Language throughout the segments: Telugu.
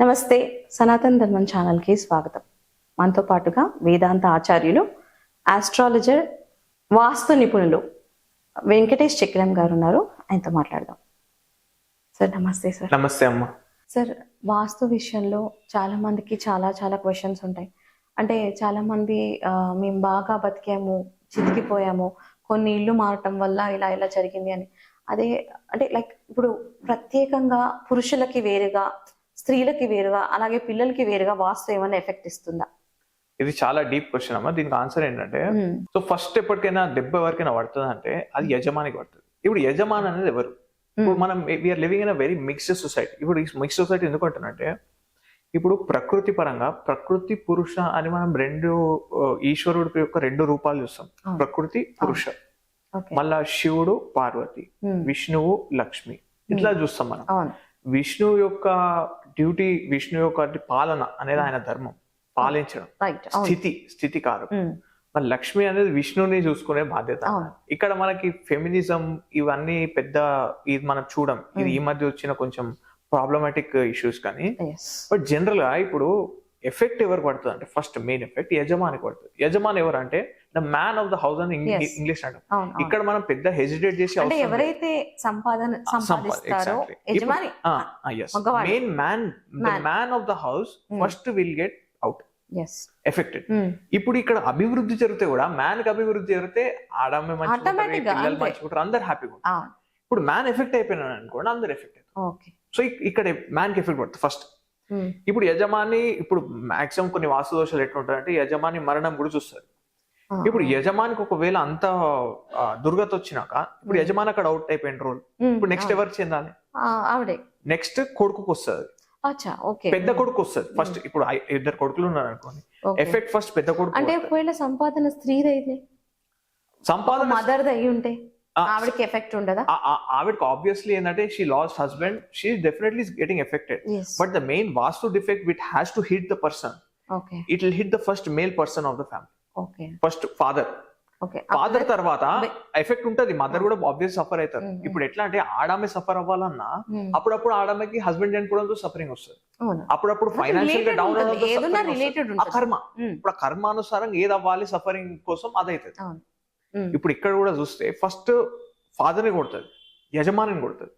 నమస్తే, సనాతన ధర్మం ఛానల్కి స్వాగతం. మనతో పాటుగా వేదాంత ఆచార్యులు, ఆస్ట్రాలజర్, వాస్తు నిపుణులు వెంకటేష్ చక్రం గారు ఉన్నారు. ఆయనతో మాట్లాడదాం. సార్ నమస్తే. సార్ నమస్తే అమ్మ. సార్, వాస్తు విషయంలో చాలా మందికి చాలా క్వశ్చన్స్ ఉంటాయి. అంటే చాలా మంది మేము బాగా బతికాము, చితికిపోయాము, కొన్ని ఇల్లు మారటం వల్ల ఇలా జరిగింది అని. అదే అంటే లైక్ ఇప్పుడు ప్రత్యేకంగా పురుషులకి వేరుగా, స్త్రీలకి వేరుగా, అలాగే పిల్లలకి వేరుగా వాస్తు ఏమైనా ఎఫెక్ట్ ఇస్తుందా? ఇది చాలా డీప్ క్వశ్చన్ అమ్మా. దీనికి ఆన్సర్ ఏంటంటే, సో ఫస్ట్ ఎప్పటికైనా దెబ్బ ఎవరికైనా పడుతుంది అంటే అది యజమానికి పడుతుంది. ఇప్పుడు యజమాని అనేది ఎవరు? ఇప్పుడు మనం we are living in a very mixed society. ఇప్పుడు ఈ మిక్స్డ్ సొసైటీ ఎందుకు అంటున్నంటే, ఇప్పుడు ప్రకృతి పరంగా ప్రకృతి పురుష అని మనం ఈశ్వరుడి యొక్క రెండు రూపాలు చూస్తాం, ప్రకృతి పురుష. మళ్ళా శివుడు పార్వతి, విష్ణువు లక్ష్మి, ఇట్లా చూస్తాం మనం. విష్ణువు యొక్క డ్యూటీ, విష్ణు యొక్క పాలన అనేది ఆయన ధర్మం, పాలించడం, స్థితి కాదు. మరి లక్ష్మి అనేది విష్ణుని చూసుకునే బాధ్యత. ఇక్కడ మనకి ఫెమినిజం ఇవన్నీ పెద్ద ఇది మనం చూడం. ఇది ఈ మధ్య వచ్చిన కొంచెం ప్రాబ్లమాటిక్ ఇష్యూస్. కానీ బట్ జనరల్ గా ఇప్పుడు ఎఫెక్ట్ ఎవరికి పడుతుంది అంటే, ఫస్ట్ మెయిన్ ఎఫెక్ట్ యజమానికి పడుతుంది. యజమాని ఎవరు అంటే the man of the house అని ఇంగ్లీష్ అంటాం. ఇక్కడ మనం పెద్ద హెజిటేట్ చేసి ఎవరైతే main man of the house first will get out, affected. ఇప్పుడు ఇక్కడ అభివృద్ధి జరిగితే కూడా, మ్యాన్ కి అభివృద్ధి జరిగితే ఆడమ్మ మంచిగా, పిల్లలు మంచిగా, అందరు హ్యాపీగా ఉంటారు. ఇప్పుడు మ్యాన్ ఎఫెక్ట్ అయిపోయినాడు అనుకోండి, అందరు ఎఫెక్ట్ అవుతారు. సో ఇక్కడ మ్యాన్ కి ఎఫెక్ట్ పడుతుంది ఫస్ట్. ఇప్పుడు యజమాని, ఇప్పుడు మాక్సిమం కొన్ని వాస్తు దోషాలు ఎట్లుంటాయంటే యజమాని మరణం కూడా చూస్తారు. ఇప్పుడు యజమానికి ఒకవేళ అంత దుర్గతి వచ్చినాక, ఇప్పుడు యజమాని అక్కడ అవుట్ అయిపోయిన రోల్, ఇప్పుడు నెక్స్ట్ ఎవరికి చెందాలి? నెక్స్ట్ కొడుకుకి వస్తుంది, పెద్ద కొడుకు వస్తుంది ఫస్ట్. ఇప్పుడు ఇద్దరు కొడుకులు ఉన్నారు అనుకోండి, ఎఫెక్ట్ ఫస్ట్ పెద్ద కొడుకు. అంటే ఒకవేళ సంపాదన స్త్రీదైతే, సంపాదన మదర్ అయ్యి ఉంటే ఆవిడకి ఎఫెక్ట్ ఉండదా? ఆవిడకి ఆబ్వియస్లీ ఏంటంటే she lost husband, she definitely getting affected. But the main vastu defect with has to hit the person. It will hit the first male person of the family. First father, father తర్వాత ఎఫెక్ట్ ఉంటది. మదర్ కూడా ఆబ్వియస్ సఫర్ అవుతారు. ఇప్పుడు ఎట్లా అంటే, ఆడమే సఫర్ అవ్వాలన్నా అప్పుడప్పుడు ఆడమకి హస్బెండ్ చనిపోవడంతో సఫరింగ్ వస్తుంది, అప్పుడప్పుడు ఫైనాన్షియల్ గా డౌన్ అవ్వడం, కర్మ. ఇప్పుడు కర్మానుసారం ఏది అవ్వాలి సఫరింగ్ కోసం అదైతుంది. ఇప్పుడు ఇక్కడ కూడా చూస్తే ఫస్ట్ ఫాదర్ ని కొడుతుంది, యజమానిని కొడుతుంది.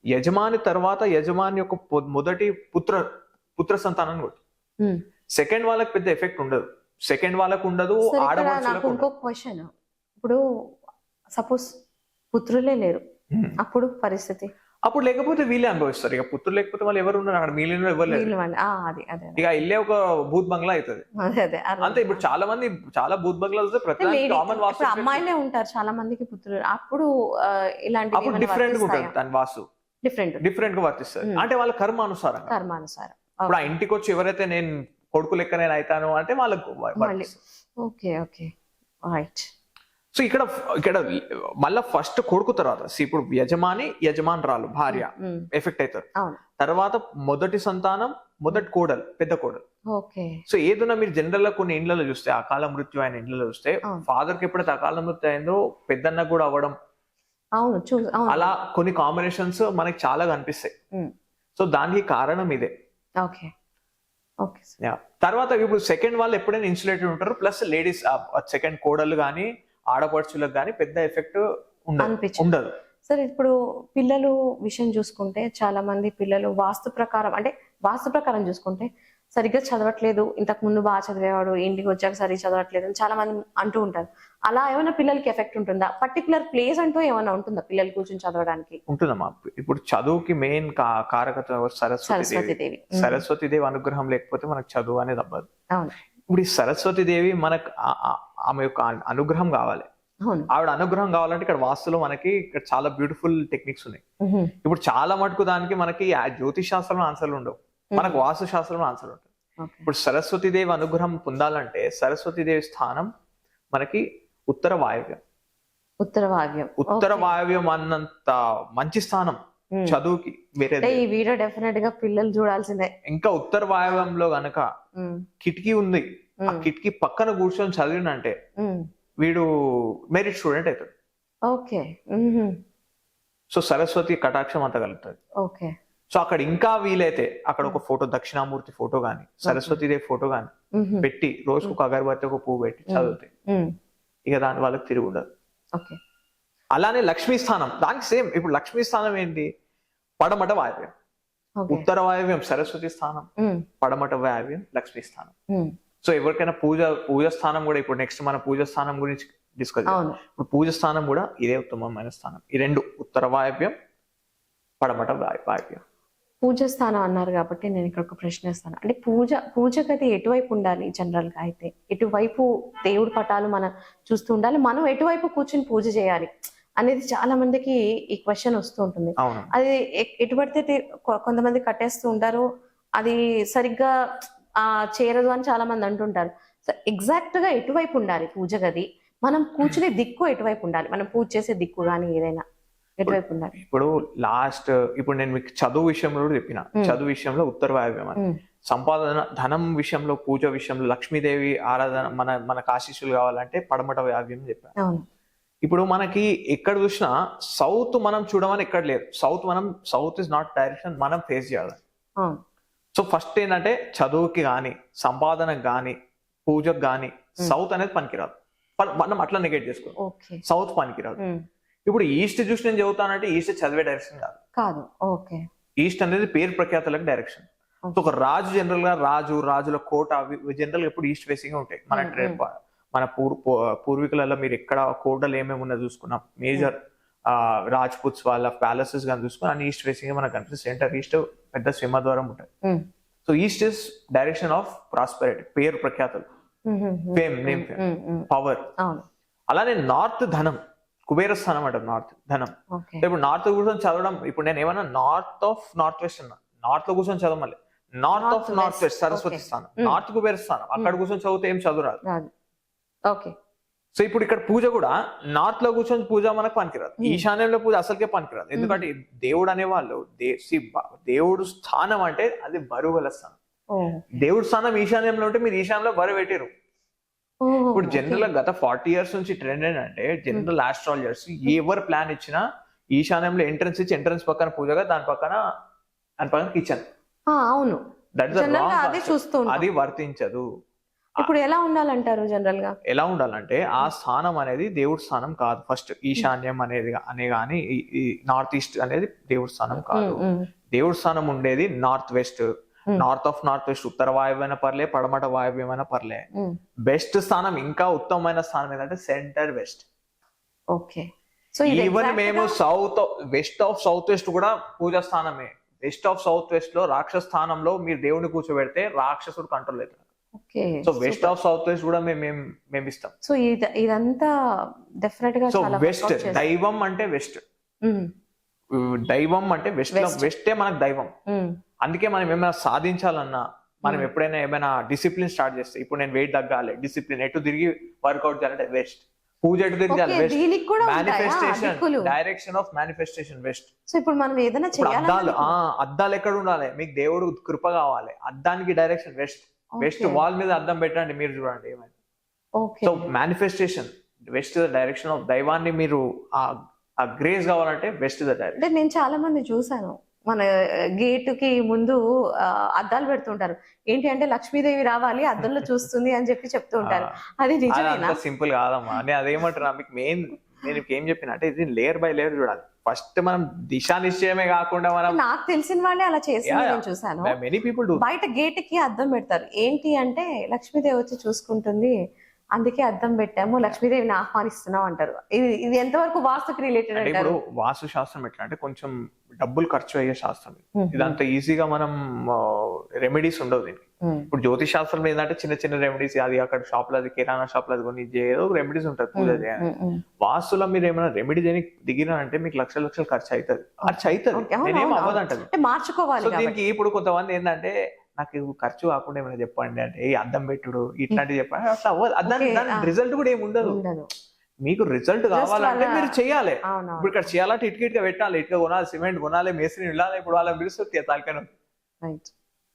యజమాని తర్వాత యజమాని యొక్క మొదటి పుత్ర సంతానాన్ని కొడుతుంది. సెకండ్ వాళ్ళకి పెద్ద ఎఫెక్ట్ ఉండదు, సెకండ్ వాళ్ళకు ఉండదు, ఆడవాళ్ళకు. ఇంకొక క్వశ్చన్, ఇప్పుడు సపోజ్ పుత్రులే లేరు, అప్పుడు పరిస్థితి? అప్పుడు లేకపోతే వీళ్ళే అనుభవిస్తారు. ఇక పుత్రులు లేకపోతే వాళ్ళు ఎవరు ఉన్నారు అక్కడ? మిగిలిన ఎవరు లేరు. ఇక ఇల్లే ఒక భూత్ బంగ్లా అవుతుంది అంతే. ఇప్పుడు చాలా భూత్ బంగ్లాలు ప్రతి కామన్ వాస్తు, అమ్మాయిలే ఉంటారు చాలా మందికి పుత్రులు. అప్పుడు ఇలాంటి అప్పుడు డిఫరెంట్ గా ఉంటుంది, దాని వాస్తు డిఫరెంట్ గా వర్తిస్తుంది. అంటే వాళ్ళ కర్మానుసారం. ఇప్పుడు ఆ ఇంటికి వచ్చి ఎవరైతే నేను కొడుకు లెక్క నేను అవుతాను అంటే వాళ్ళకు. సో ఇక్కడ మళ్ళా ఫస్ట్ కొడుకు తర్వాత ఇప్పుడు యజమానురాలు భార్య ఎఫెక్ట్ అవుతారు. తర్వాత మొదటి సంతానం, మొదటి కోడలు, పెద్ద కోడలు. సో ఏదైనా మీరు జనరల్ గా కొన్ని ఇండ్లలో చూస్తే, అకాల మృత్యు అయిన ఇండ్లలో చూస్తే, ఫాదర్ కి ఎప్పుడైతే అకాల మృత్యు అయిందో పెద్దన్న కూడా అవ్వడం, అలా కొన్ని కాంబినేషన్స్ మనకి చాలా కనిపిస్తాయి. సో దానికి కారణం ఇదే. తర్వాత ఇప్పుడు సెకండ్ వాళ్ళు ఎప్పుడైనా ఇన్సులేటెడ్ ఉంటారు. ప్లస్ లేడీస్, సెకండ్ కోడలు గానీ ఆడపడుచులకు కానీ పెద్ద ఎఫెక్ట్ ఉండదు. సరే, ఇప్పుడు పిల్లలు విషయం చూసుకుంటే, చాలా మంది పిల్లలు వాస్తు ప్రకారం చూసుకుంటే సరిగ్గా చదవట్లేదు, ఇంతకు ముందు బాగా చదివేవాడు, ఇంటికి వచ్చాక సరిగ్గా చదవట్లేదు అని చాలా మంది అంటూ ఉంటారు. అలా ఏమైనా పిల్లలకి ఎఫెక్ట్ ఉంటుందా? పర్టికులర్ ప్లేస్ అంటూ ఏమైనా ఉంటుందా పిల్లలు కూర్చొని చదవడానికి? ఉంటుందమ్మా. ఇప్పుడు చదువుకి మెయిన్ కారకత సరస్వతీదేవి. సరస్వతీదేవి అనుగ్రహం లేకపోతే మనకు చదువు అనేది అవ్వదు. ఇప్పుడు ఈ సరస్వతీదేవి మనకు ఆమె యొక్క అనుగ్రహం కావాలి. ఆవిడ అనుగ్రహం కావాలంటే ఇక్కడ వాస్తులో మనకి ఇక్కడ చాలా బ్యూటిఫుల్ టెక్నిక్స్ ఉన్నాయి. ఇప్పుడు చాలా మటుకు దానికి మనకి జ్యోతిష్ శాస్త్రంలో ఆన్సర్లు ఉండవు, మనకు వాస్తు శాస్త్రంలో ఆన్సర్ ఉంటుంది. ఇప్పుడు సరస్వతీదేవి అనుగ్రహం పొందాలంటే సరస్వతీదేవి స్థానం మనకి ఉత్తర వాయవ్యం అన్నంత మంచి స్థానం చదువుకి. వేరే ఈ వీడియో డెఫినెట్ గా పిల్లలు చూడాల్సిందే. ఇంకా ఉత్తర వాయవ్యంలో గనక కిటికీ ఉంది, ఆ కిటికీ పక్కన కూర్చొని చదివినంటే వీడు మెరిట్ స్టూడెంట్ అవుతాడు. సో సరస్వతి కటాక్షం అంత కలుగుతుంది. సో అక్కడ ఇంకా వీలైతే అక్కడ ఒక ఫోటో, దక్షిణామూర్తి ఫోటో గాని, సరస్వతీదేవి ఫోటో గాని పెట్టి రోజుకు ఒక అగరబత్తి, ఒక పువ్వు పెట్టి చదివితే ఇక దాని వాళ్ళకి తిరిగి ఉండదు. ఓకే. అలానే లక్ష్మీ స్థానం, దానికి సేమ్. ఇప్పుడు లక్ష్మీ స్థానం ఏంటి? పడమట వాయవ్యం. ఉత్తర వాయవ్యం సరస్వతి స్థానం, పడమట వాయవ్యం లక్ష్మీ స్థానం. సో ఎవరికైనా పూజ స్థానం కూడా, ఇప్పుడు నెక్స్ట్ మన పూజ స్థానం గురించి డిస్కస్ చేద్దాం. ఇప్పుడు పూజ స్థానం కూడా ఇదే ఉత్తమమైన స్థానం. ఈ రెండు, ఉత్తర వాయవ్యం, పడమట వాయవ్యం. పూజ స్థానం అన్నారు కాబట్టి నేను ఇక్కడ ఒక ప్రశ్న వేస్తాను. అంటే పూజ గది ఎటువైపు ఉండాలి జనరల్ గా? అయితే ఎటువైపు దేవుడి పటాలు మనం చూస్తూ ఉండాలి, మనం ఎటువైపు కూర్చుని పూజ చేయాలి అనేది చాలా మందికి ఈ క్వశ్చన్ వస్తూ ఉంటుంది. అది ఎటు పడితే కొంతమంది కట్టేస్తూ ఉంటారు, అది సరిగ్గా చేరదు అని చాలా మంది అంటుంటారు. సో ఎగ్జాక్ట్ గా ఎటువైపు ఉండాలి పూజ గది? మనం కూర్చునే దిక్కు ఎటువైపు ఉండాలి? మనం పూజ చేసే దిక్కు కానీ ఏదైనా ఎటువైపు ఉండాలి? ఇప్పుడు నేను మీకు చదువు విషయంలో కూడా చెప్పిన, చదువు విషయంలో ఉత్తర వాయవ్యం అని, సంపాదన ధనం విషయంలో, పూజ విషయంలో, లక్ష్మీదేవి ఆరాధన, మనకు ఆశీస్సులు కావాలంటే పడమట వాయవ్యం చెప్పాను. ఇప్పుడు మనకి ఎక్కడ చూసినా సౌత్ మనం చూడమని ఎక్కడ లేదు. సౌత్ ఇస్ నాట్ డైరెక్షన్ మనం ఫేస్ చేయాలి. సో ఫస్ట్ ఏంటంటే చదువుకి గాని, సంపాదనకు గాని, పూజకు గాని సౌత్ అనేది పనికిరాదు. మనం అట్లా నెగెట్ చేసుకోవాలి, సౌత్ పనికిరాదు. ఇప్పుడు ఈస్ట్ చూసి నేను చదువుతానంటే ఈస్ట్ చదివే డైరెక్షన్ కాదు. ఈస్ట్ అనేది పేరు ప్రఖ్యాతులకు డైరెక్షన్. ఒక రాజు జనరల్ గా రాజుల కోట జనరల్ ఎప్పుడు ఈస్ట్ ఫేసింగ్ ఉంటాయి. మన పూర్వీకులలో మీరు ఎక్కడ కోటలు ఏమేమి ఉన్నా చూసుకున్నాం, మేజర్ రాజ్పుట్స్ వాళ్ళ ప్యాలెసెస్ కానీ చూసుకుని అన్ని ఈస్ట్ ఫేసింగ్ మనకు కనిపిస్తుంది. సెంటర్ ఈస్ట్ పెద్ద సింహద్వారం ఉంటాయి. So east is direction of prosperity, పేరు ప్రఖ్యాతులు, ఫేమ్, నేమ్, పవర్. అలానే నార్త్ ధనం, కుబేర స్థానం అంటారు. నార్త్ ధనం. ఇప్పుడు నార్త్ కూర్చొని చదవడం, ఇప్పుడు నేను ఏమన్నా నార్త్ వెస్ట్ అన్నా, నార్త్ లో కూర్చొని చదవాలి. నార్త్ వెస్ట్ సరస్వతి స్థానం, నార్త్ కుబేర స్థానం, అక్కడ కూర్చొని చదివితే ఏం చదువు రాదు. సో ఇప్పుడు ఇక్కడ పూజ కూడా నార్త్ లో కూర్చొని పూజ మనకు పనికిరాదు, ఈశాన్యంలో పూజ అసలుకే పనికిరాదు. ఎందుకంటే దేవుడు అనేవాళ్ళు దేవుడు స్థానం అంటే అది బరువు గల స్థానం. దేవుడు స్థానం ఈశాన్యంలో ఉంటే మీరు ఈశాన్యంలో బరువు పెట్టారు. ఇప్పుడు జనరల్ గా గత 40 years నుంచి ట్రెండ్ ఏంటంటే, జనరల్ ఆస్ట్రాలజర్స్ ఎవరు ప్లాన్ ఇచ్చినా ఈశాన్యంలో ఎంట్రన్స్ ఇచ్చి, ఎంట్రన్స్ పక్కన పూజగా, దాని పక్కన కిచెన్. అవును, అది వర్తించదు. ఇప్పుడు ఎలా ఉండాలంటారు జనరల్ గా? ఎలా ఉండాలంటే ఆ స్థానం అనేది దేవుడి స్థానం కాదు. ఫస్ట్ ఈశాన్యం అనే గాని నార్త్ ఈస్ట్ అనేది దేవుడి స్థానం కాదు. దేవుడి స్థానం ఉండేది నార్త్ వెస్ట్. నార్త్ వెస్ట్ ఉత్తర వాయువ్యమైన పర్లే, పడమట వాయువ్యమైన పర్లే. బెస్ట్ స్థానం, ఇంకా ఉత్తమమైన స్థానం ఏంటంటే centre west. Okay. So even మేము సౌత్ వెస్ట్ కూడా పూజా స్థానమే. వెస్ట్ ఆఫ్ సౌత్ వెస్ట్ లో రాక్షస స్థానంలో మీరు దేవుడిని కూర్చోబెడితే రాక్షసుడు కంట్రోల్ అవుతాడు. So west of south west కూడా మేము ఇస్తాం. సో ఇదంతా డెఫినెట్ గా సో వెస్ట్ దైవం అంటే వెస్ట్, దైవం అంటే వెస్టే మనకు దైవం. అందుకే మనం ఏమైనా సాధించాలన్నా, మనం ఎప్పుడైనా ఏమైనా డిసిప్లిన్ స్టార్ట్ చేస్తే, ఇప్పుడు నేను వెయిట్ తగ్గాలి, డిసిప్లిన్ ఎటు తిరిగి వర్కౌట్ చేయాలంటే వెస్ట్. పూజ ఎటు తిరిగాలి, west. Manifestation, direction of manifestation west. So ఇప్పుడు మనం ఏదైనా అద్దాలు ఎక్కడ ఉండాలి? మీకు దేవుడు కృప కావాలి, అద్దానికి డైరెక్షన్ వెస్ట్. వెస్ట్ వాల్ మీద అద్దం పెట్టండి, మీరు చూడండి ఏమైంది. So manifestation west the direction of దైవాన్ని. మీరు ఆ గ్రేస్ కావాలంటే వెస్ట్ ద డైరెక్షన్. అంటే నేను చాలా మంది చూసాను, మన గేట్ కి ముందు అద్దాలు పెడుతుంటారు. ఏంటి అంటే లక్ష్మీదేవి రావాలి, అద్దంలో చూస్తుంది అని చెప్తూ ఉంటారు. అది నిజమేనా? సింపుల్ కాదమ్మా. నేను అదేమంటున్నా మీకు, నేను ఏం చెప్పిన అంటే ఇది లేయర్ బై లేయర్ చూడాలి. ఫస్ట్ మనం దిశా నిశ్చయమే కాకుండా మనం, నాకు తెలిసిన వాళ్ళే అలా చేసి నేను చూసాను. Many people do. బయట గేట్ కి అద్దం పెడతారు. ఏంటి అంటే లక్ష్మీదేవి వచ్చి చూసుకుంటుంది, అందుకే అద్దం పెట్టాము, లక్ష్మీదేవిని ఆహ్వానిస్తున్నాం అంటారు. ఇది ఎంతవరకు వాస్తుకి రిలేటెడ్ అంటారు? ఇప్పుడు వాస్తు శాస్త్రం ఎట్లా అంటే కొంచెం డబ్బులు ఖర్చు అయ్యే శాస్త్రం. ఇదంతా ఈజీగా మనం రెమెడీస్ ఉండవు దీనికి. ఇప్పుడు జ్యోతిష్ శాస్త్రం ఏంటంటే చిన్న చిన్న రెమెడీస్, అది అక్కడ షాప్ లో, అది కిరాణా షాప్ లో కొని ఏదో రెమెడీస్ ఉంటుంది పూజ చేయాలి. వాస్తులో మీరు ఏమైనా రెమెడీ చేయడానికి దిగినారంటే మీకు లక్షలు ఖర్చు అవుతుంది. నేనేం అవ్వదంటది, మార్చుకోవాలి. దీనికి ఇప్పుడు కొంతమంది ఏంటంటే నాకు ఖర్చు కాకుండా ఏమైనా చెప్పండి అంటే, ఏ అద్దం పెట్టుడు ఇట్లాంటివి చెప్పండి, అట్లా అవ్వదు. దాని రిజల్ట్ కూడా ఏమి ఉండదు. మీకు రిజల్ట్ కావాలంటే మీరు చెయ్యాలి. ఇప్పుడు ఇక్కడ చేయాలంటే ఇటుక పెట్టాలి, ఇటుక కొనాలి, సిమెంట్ కొనాలి, మేస్త్రిని వెళ్ళాలి. ఇప్పుడు వాళ్ళ పిలుస్తుంది తాలికను.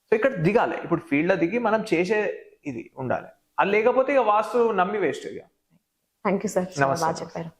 సో ఇక్కడ దిగాలి. ఇప్పుడు ఫీల్డ్ లో దిగి మనం చేసే ఇది ఉండాలి. అది లేకపోతే ఇక వాస్తు నమ్మి వేస్ట్. ఇక థ్యాంక్ యూ సార్, బాగా చెప్పారు.